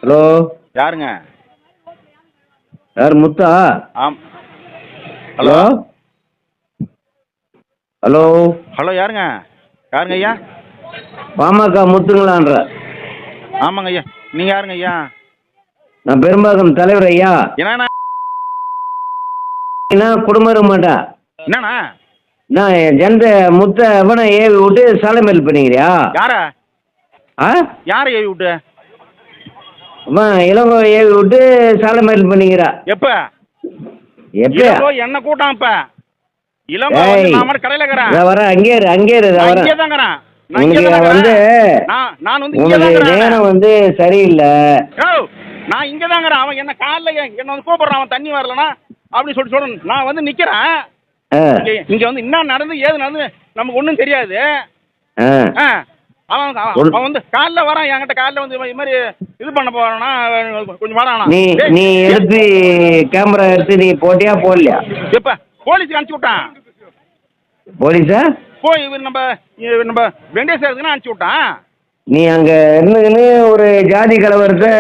Hello, யாருங்க? யார் முத்தா? ஆம். ஹலோ ஹலோ ஹலோ, யாருங்க? யாருங்க ஐயா? பாமக முத்துங்களான்ற. ஆமாங்க ஐயா. நீங்கள் யாருங்க ஐயா? நான் பெரும்பாக்கம் தலைவர் ஐயா. என்னண்ணா? என்ன குடும்பம் இருக்க மாட்டா? என்னண்ணா? நான் ஜெந்த முத்த எவனை ஏவி விட்டு சாலைமேல் பண்ணிக்கிறியா? யாரா? ஆ, யாரை ஏவி விட்டு? இளங்கோ ஏவி விட்டு சாலைமேல் பண்ணிக்கிறா. எப்போ? எப்பயா? என்ன கூட்டம் இப்போ? இளங்கோ வந்து நான் மாதிரி கடையில் இருக்கிறேன். வரேன், அங்கே இரு, அங்கே இரு, நான் வரேன். இங்கே தாங்கிறேன். உனக்கு வந்து நான் வந்து இங்கே உனக்கு தாங்கிறேன். நேரம் வந்து சரியில்லை. நான் இங்கே தாங்கிறேன். அவன் என்ன காலைல என்ன வந்து கூப்பிட்றான், அவன் தண்ணி வரலனா அப்படின்னு சொல்லிட்டு நான் வந்து நிற்கிறேன். இங்கே வந்து என்ன நடந்து ஏது நடந்து நமக்கு ஒன்றும் தெரியாது. அவன் வந்து காலைல வரான் என்கிட்ட. காலைல வந்து இது மாதிரி இது பண்ண போறானா, கொஞ்சம் வரானா. நீ எடுத்து கேமரா எடுத்து நீ போட்டியா போடலையா? எப்ப போலீஸுக்கு அனுப்பிச்சு விட்டான். போலீஸா? போய் நம்ம வெங்கடேஸ்வரத்துக்கு அனுப்பிச்சு விட்டான். நீ அங்க இருந்துன்னு ஒரு ஜாதி கலவரத்தை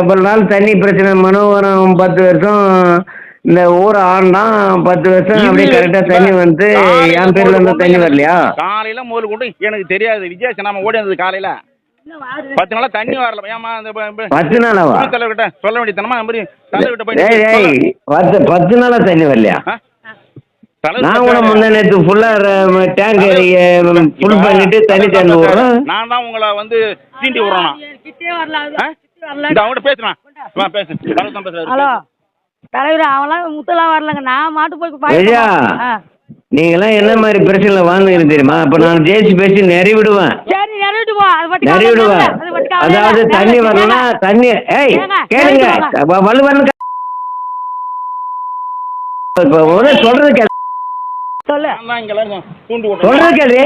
இவ்வளவு நாள் தண்ணி பிரச்சனை மனோகரம் 10 வருஷம் இந்த ஊரை ஆண்டான் 10 வருஷம் அப்படியே கரெக்டா தண்ணி வந்து என் பேர்ல இருந்து தண்ணி வரலையா? காலையில முதல் கொண்டு எனக்கு தெரியாது. விஜய் நாம ஓடி வந்தது காலையில 10 நாளா தண்ணி வரல. ஏமா 10 நாளாவா? தலைவர்கிட்ட சொல்ல வேண்டியதனமா மாதிரி தலைவர்கிட்ட போய் 10 நாளா தண்ணி வரலையா? நான் கூட முந்தா நேற்று ஃபுல்லா டேங்க் ஃபுல் பண்ணிட்டு தண்ணி திறந்து விடுறோம். நான் தான் உங்களை வந்து தீண்டி விடுறோம். அவங்ககிட்ட பேசுறேன். பேசு. ஹலோ தலைவர், அவன்லாம் முத்தெல்லாம் வரலங்க. நான் மாட்டு போய் ஐயா, நீங்களாம் என்ன மாதிரி பிரச்சனை வாழ்ந்துருக்கு தெரியுமா? அப்ப நான் ஜெயிச்சு பேசி நிறைய விடுவேன். சரி, நிறைய விடுவோம். நிறைய விடுவேன். அதாவது தண்ணி வரலன்னா தண்ணி கேளுங்க வலுவன் சொல்றது கேளு. சொல்லு. சொல்றது கேளு.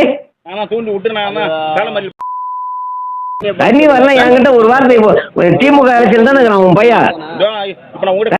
தூண்டி விட்டு நான் தண்ணி வரலாம் என்கிட்ட ஒரு வார்த்தை. திமுக அரசியல் தானே உன் பையன். இப்ப நான்